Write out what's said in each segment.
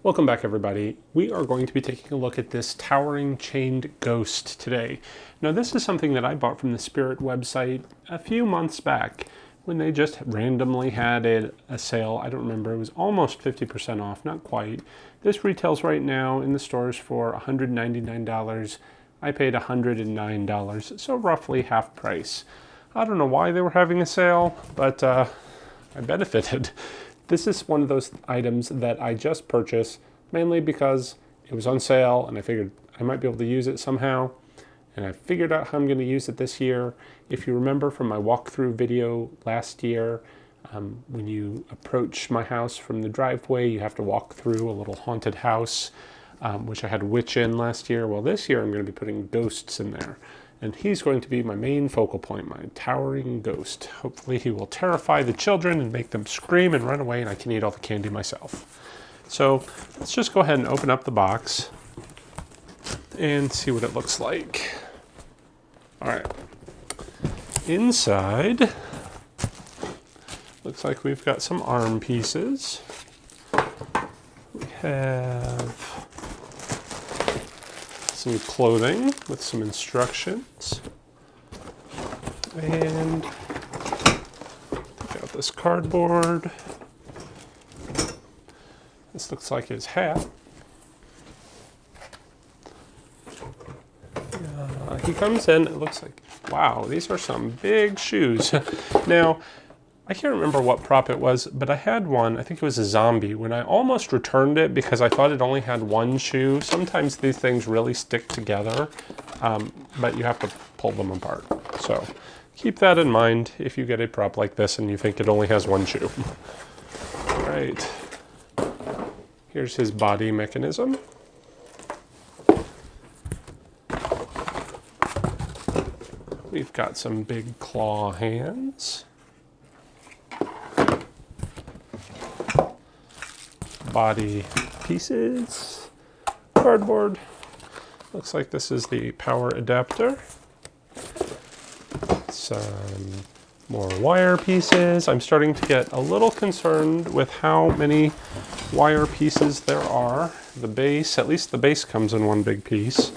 Welcome back, everybody. We are going to be taking a look at this towering chained ghost today. Now, this is something that I bought from the Spirit website a few months back when they just randomly had a sale. I don't remember. It was almost 50% off, not quite. This retails right now in the stores for $199. I paid $109, so roughly half price. I don't know why they were having a sale, but I benefited. This is one of those items that I just purchased mainly because it was on sale and I figured I might be able to use it somehow. And I figured out how I'm going to use it this year. If you remember from my walkthrough video last year, when you approach my house from the driveway, you have to walk through a little haunted house, which I had a witch in last year. Well, this year I'm going to be putting ghosts in there. And he's going to be my main focal point, my towering ghost. Hopefully he will terrify the children and make them scream and run away, and I can eat all the candy myself. So let's just go ahead and open up the box and see what it looks like. All right. Inside, looks like we've got some arm pieces. We have some clothing with some instructions, and take out this cardboard. This looks like his hat. He comes in, it looks like, wow, these are some big shoes. Now, I can't remember what prop it was, but I had one, I think it was a zombie, when I almost returned it because I thought it only had one shoe. Sometimes these things really stick together, but you have to pull them apart. So keep that in mind if you get a prop like this and you think it only has one shoe. All right, here's his body mechanism. We've got some big claw hands. Body pieces, cardboard. Looks like this is the power adapter. Some more wire pieces. I'm starting to get a little concerned with how many wire pieces there are. The base, at least the base comes in one big piece.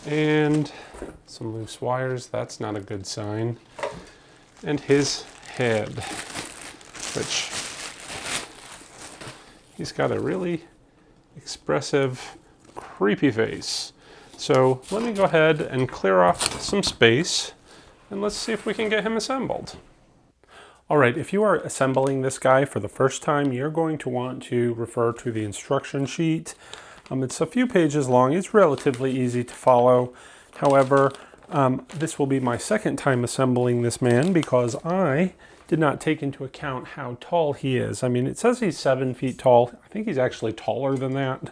And some loose wires, that's not a good sign. And his head, which he's got a really expressive, creepy face. So let me go ahead and clear off some space and let's see if we can get him assembled. All right, if you are assembling this guy for the first time, you're going to want to refer to the instruction sheet. It's a few pages long. It's relatively easy to follow. However, this will be my second time assembling this man because I did not take into account how tall he is. I mean, it says he's 7 feet tall. I think he's actually taller than that.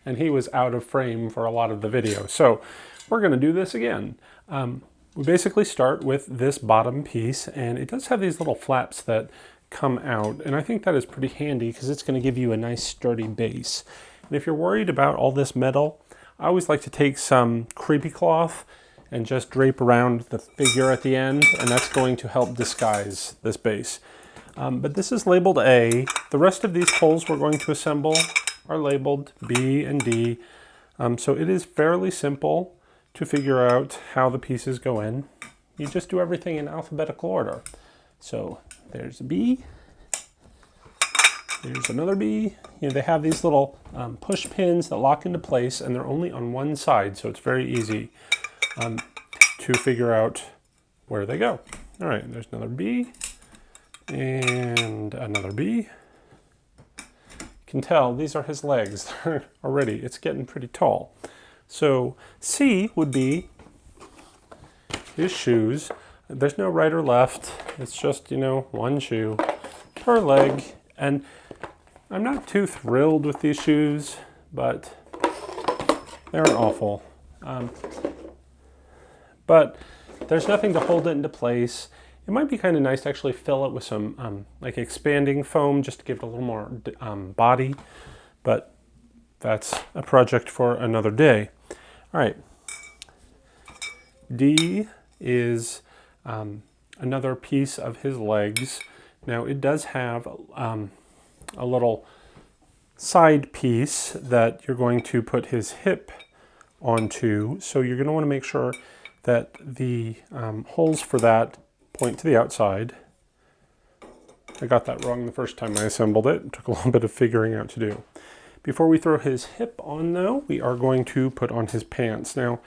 And he was out of frame for a lot of the video. So we're going to do this again. We basically start with this bottom piece, and it does have these little flaps that come out. And I think that is pretty handy because it's going to give you a nice sturdy base. And if you're worried about all this metal, I always like to take some creepy cloth and just drape around the figure at the end, and that's going to help disguise this base. But this is labeled A. The rest of these holes we're going to assemble are labeled B and D. So it is fairly simple to figure out how the pieces go in. You just do everything in alphabetical order. So there's a B. There's another B. You know, they have these little push pins that lock into place, and they're only on one side, so it's very easy to figure out where they go. All right, there's another B and another B. You can tell these are his legs already. It's getting pretty tall. So C would be his shoes. There's no right or left. It's just, you know, one shoe per leg. And I'm not too thrilled with these shoes, but they aren't awful. But there's nothing to hold it into place. It might be kind of nice to actually fill it with some like expanding foam just to give it a little more body, but that's a project for another day. All right. D is another piece of his legs. Now it does have a little side piece that you're going to put his hip onto. So you're going to want to make sure that the holes for that point to the outside. I got that wrong the first time I assembled it. It took a little bit of figuring out to do. Before we throw his hip on though, we are going to put on his pants. Now,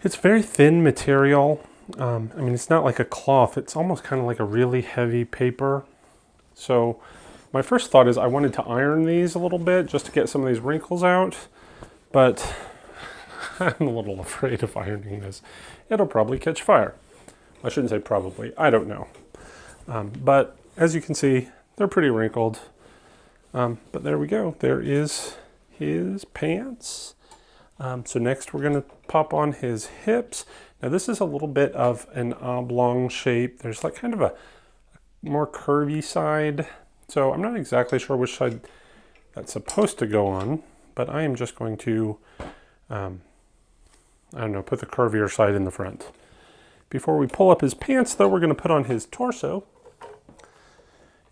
it's very thin material. I mean, it's not like a cloth. It's almost kind of like a really heavy paper. So my first thought is I wanted to iron these a little bit just to get some of these wrinkles out, but I'm a little afraid of ironing this. It'll probably catch fire. I shouldn't say probably, I don't know. But as you can see, they're pretty wrinkled. But there we go. There is his pants. So next we're going to pop on his hips. Now this is a little bit of an oblong shape. There's like kind of a more curvy side. So I'm not exactly sure which side that's supposed to go on, but I am just going to, I don't know, put the curvier side in the front. Before we pull up his pants though, we're going to put on his torso.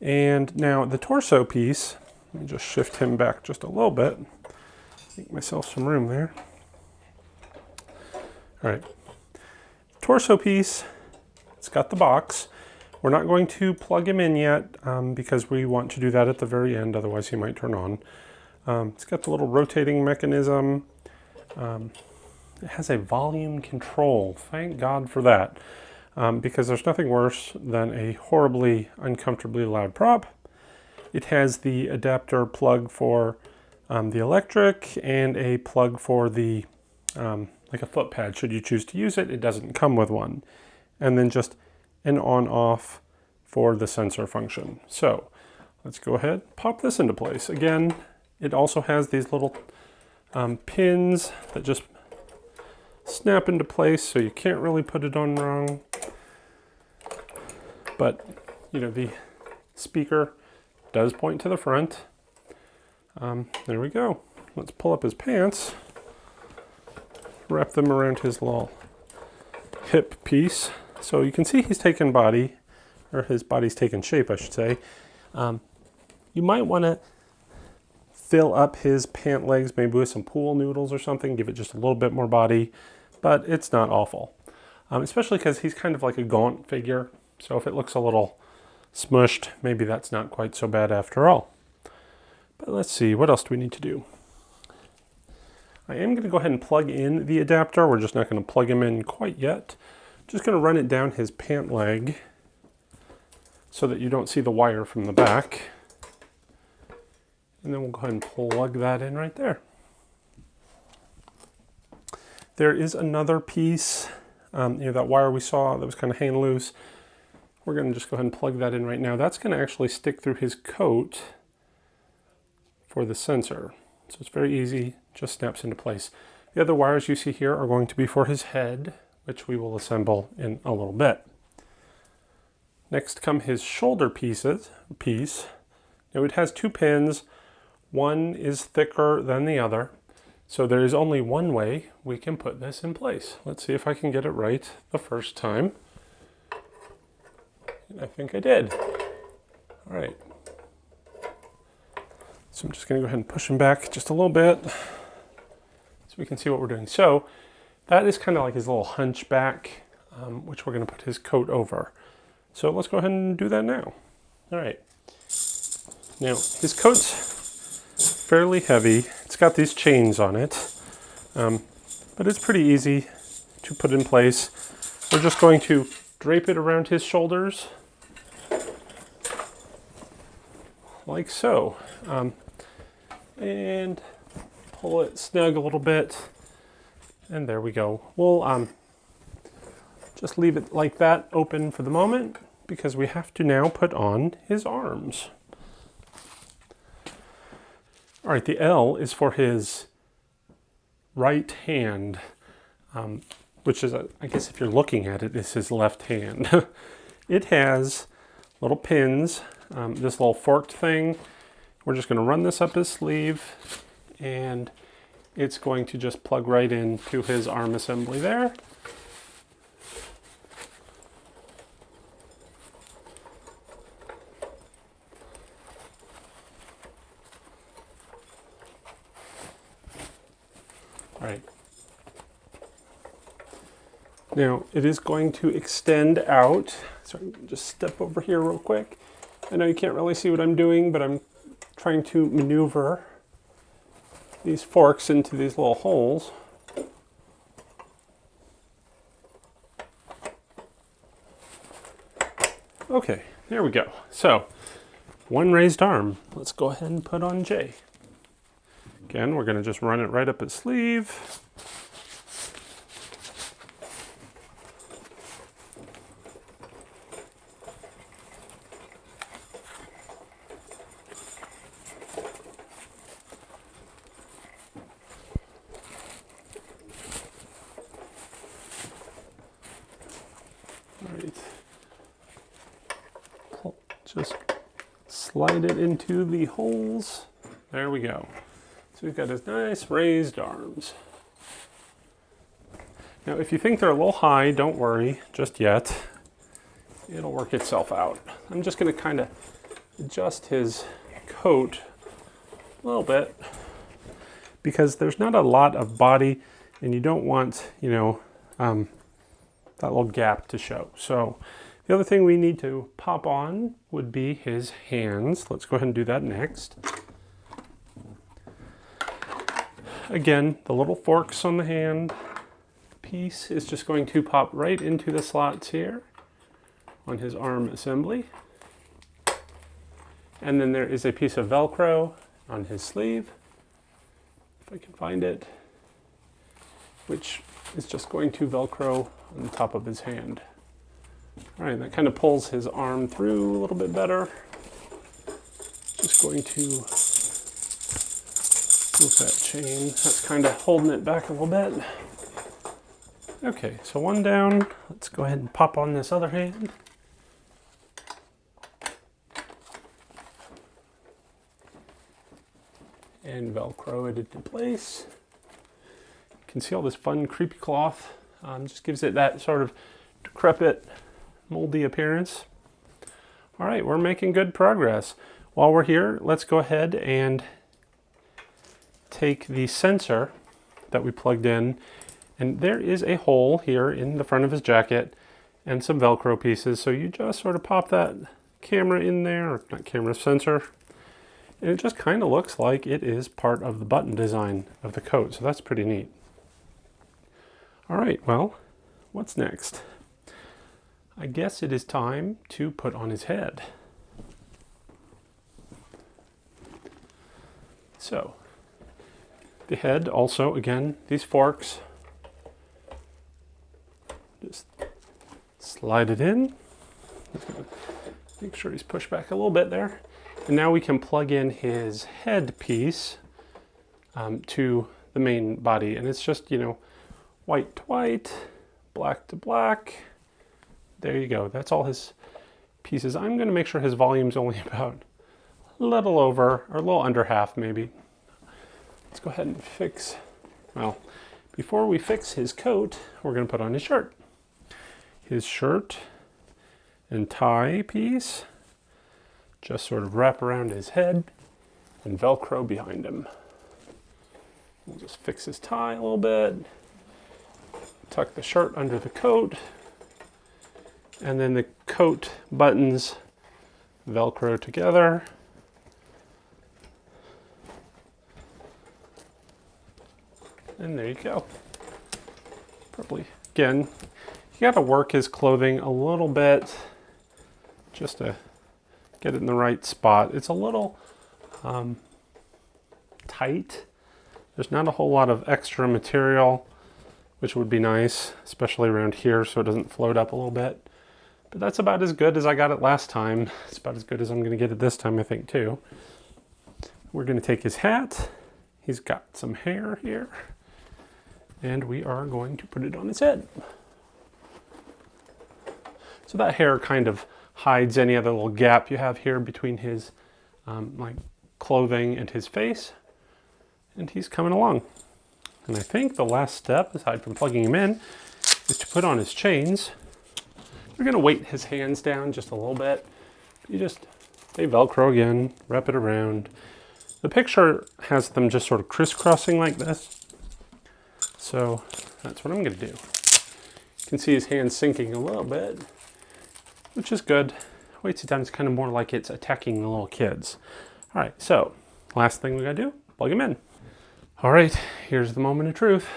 And now the torso piece, let me just shift him back just a little bit. Make myself some room there. All right, torso piece, it's got the box. We're not going to plug him in yet because we want to do that at the very end, otherwise he might turn on. It's got the little rotating mechanism. It has a volume control, thank God for that, because there's nothing worse than a horribly, uncomfortably loud prop. It has the adapter plug for the electric and a plug for the, like a foot pad should you choose to use it. It doesn't come with one. And then just an on-off for the sensor function. So let's go ahead, pop this into place. Again, it also has these little pins that just snap into place, so you can't really put it on wrong. But, you know, the speaker does point to the front. There we go. Let's pull up his pants, wrap them around his little hip piece. So you can see he's taken body, or his body's taken shape, I should say. You might want to fill up his pant legs maybe with some pool noodles or something, give it just a little bit more body, but it's not awful. Especially because he's kind of like a gaunt figure, so if it looks a little smushed, maybe that's not quite so bad after all. But let's see, what else do we need to do? I am going to go ahead and plug in the adapter. We're just not going to plug him in quite yet. Just going to run it down his pant leg so that you don't see the wire from the back. And then we'll go ahead and plug that in right there. There is another piece, you know, that wire we saw that was kind of hanging loose. We're going to just go ahead and plug that in right now. That's going to actually stick through his coat for the sensor. So it's very easy, just snaps into place. The other wires you see here are going to be for his head, which we will assemble in a little bit. Next come his shoulder piece. Now it has two pins. One is thicker than the other. So there is only one way we can put this in place. Let's see if I can get it right the first time. And I think I did. All right. So I'm just going to go ahead and push him back just a little bit so we can see what we're doing. So that is kind of like his little hunchback, which we're going to put his coat over. So let's go ahead and do that now. All right. Now his coat's fairly heavy. It's got these chains on it, but it's pretty easy to put in place. We're just going to drape it around his shoulders like so. And pull it snug a little bit, and there we go. We'll just leave it like that open for the moment because we have to now put on his arms. All right, the L is for his right hand, which is, I guess if you're looking at it, is his left hand. It has little pins, this little forked thing. We're just going to run this up his sleeve, and it's going to just plug right into his arm assembly there. All right. Now it is going to extend out. So I'm gonna just step over here real quick. I know you can't really see what I'm doing, but I'm trying to maneuver these forks into these little holes. Okay, there we go. So, one raised arm. Let's go ahead and put on Jay. Again, we're going to just run it right up his sleeve. Just slide it into the holes. There we go. So we've got his nice raised arms. Now, if you think they're a little high, don't worry just yet. It'll work itself out. I'm just going to kind of adjust his coat a little bit because there's not a lot of body and you don't want, that little gap to show. So the other thing we need to pop on would be his hands. Let's go ahead and do that next. Again, the little forks on the hand piece is just going to pop right into the slots here on his arm assembly. And then there is a piece of Velcro on his sleeve, if I can find it, which is just going to Velcro on the top of his hand. All right, that kind of pulls his arm through a little bit better. Just going to move that chain. That's kind of holding it back a little bit. Okay, so one down. Let's go ahead and pop on this other hand. And Velcro it into place. You can see all this fun, creepy cloth. Just gives it that sort of decrepit, moldy appearance. All right, we're making good progress. While we're here, let's go ahead and take the sensor that we plugged in, and there is a hole here in the front of his jacket and some Velcro pieces. So you just sort of pop that camera in there, or not camera, sensor, and it just kind of looks like it is part of the button design of the coat. So that's pretty neat. All right, well, what's next? I guess it is time to put on his head. So, the head also, again, these forks, just slide it in. Make sure he's pushed back a little bit there. And now we can plug in his head piece to the main body. And it's just, white to white, black to black. There you go. That's all his pieces. I'm going to make sure his volume's only about a little over, or a little under half maybe. Let's go ahead and fix, well, before we fix his coat, we're going to put on his shirt. His shirt and tie piece just sort of wrap around his head and Velcro behind him. We'll just fix his tie a little bit, tuck the shirt under the coat, and then the coat buttons Velcro together. And there you go. Probably, again, you got to work his clothing a little bit just to get it in the right spot. It's a little tight. There's not a whole lot of extra material, which would be nice, especially around here so it doesn't float up a little bit. But that's about as good as I got it last time. It's about as good as I'm going to get it this time, I think, too. We're going to take his hat. He's got some hair here. And we are going to put it on his head. So that hair kind of hides any other little gap you have here between his clothing and his face. And he's coming along. And I think the last step, aside from plugging him in, is to put on his chains. We're going to weight his hands down just a little bit. They Velcro again, wrap it around. The picture has them just sort of crisscrossing like this. So that's what I'm going to do. You can see his hand sinking a little bit, which is good. Weights it down, it's kind of more like it's attacking the little kids. All right, so last thing we got to do, plug him in. All right, here's the moment of truth.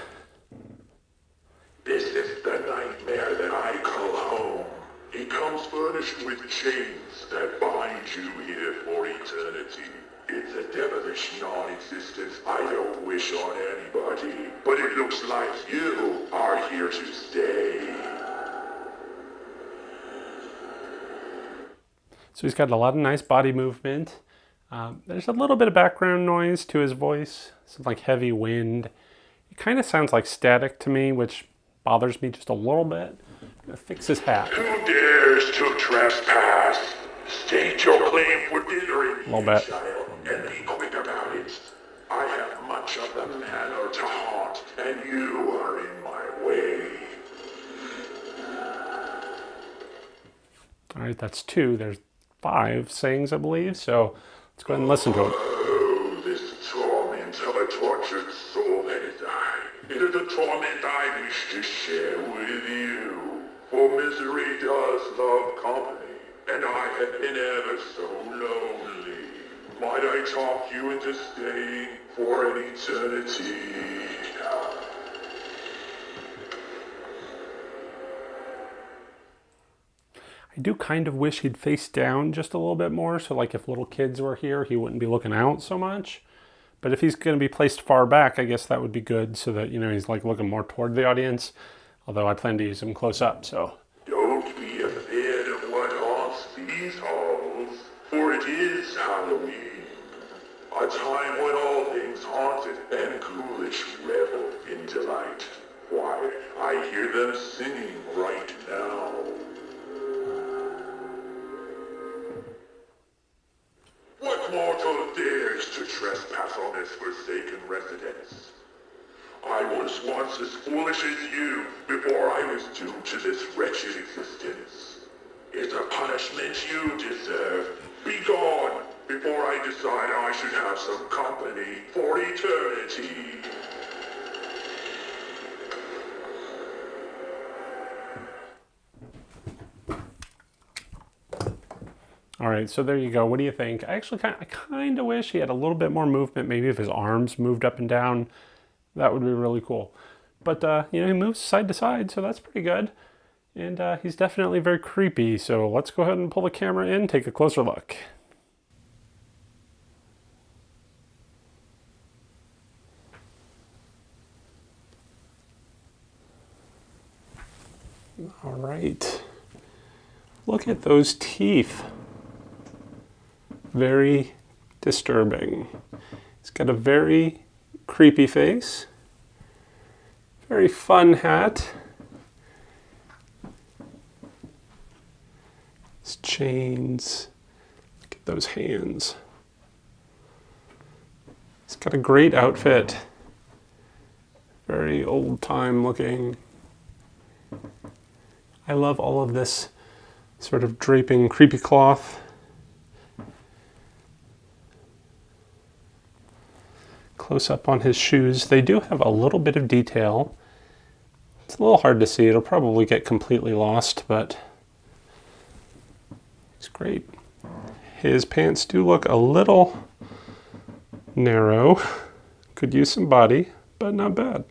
This is the nightmare that I call home. It comes furnished with chains that bind you here for eternity. It's a devilish non-existence I don't wish on anybody, but it looks like you are here to stay. So he's got a lot of nice body movement. There's a little bit of background noise to his voice, some like heavy wind. It kind of sounds like static to me, which bothers me just a little bit. I'm gonna fix his hat. Who dares to trespass? State your claim for dinner in A little bit. child, and be quick about it. I have much of the manor to haunt, and you are in my way. All right, that's 2. There's 5 sayings, I believe. So let's go ahead and listen to him. Oh, this torment of a tortured soul that is I. It is a torment I wish to share with you. For misery does love company, and I have been ever so lonely. Might I talk you into staying for an eternity? I do kind of wish he'd face down just a little bit more, so like if little kids were here, he wouldn't be looking out so much. But if he's going to be placed far back, I guess that would be good, so that, you know, he's like looking more toward the audience. Although I plan to use him close up, so. Don't be afraid of what haunts these halls, for it is Halloween. A time when all things haunted and ghoulish revel in delight. Why, I hear them singing right now. What mortal dares to trespass on this forsaken residence? I was once as foolish as you before I was doomed to this wretched existence. It's a punishment you deserve. Be gone before I decide I should have some company for eternity. All right, so there you go. What do you think? I kind of wish he had a little bit more movement. Maybe if his arms moved up and down, that would be really cool. But, you know, he moves side to side, so that's pretty good. And he's definitely very creepy. So let's go ahead and pull the camera in, take a closer look. All right. Look at those teeth. Very disturbing. He's got a very creepy face. Very fun hat. His chains. Look at those hands. He's got a great outfit. Very old time looking. I love all of this sort of draping creepy cloth. Close up on his shoes. They do have a little bit of detail. It's a little hard to see. It'll probably get completely lost, but it's great. His pants do look a little narrow. Could use some body, but not bad.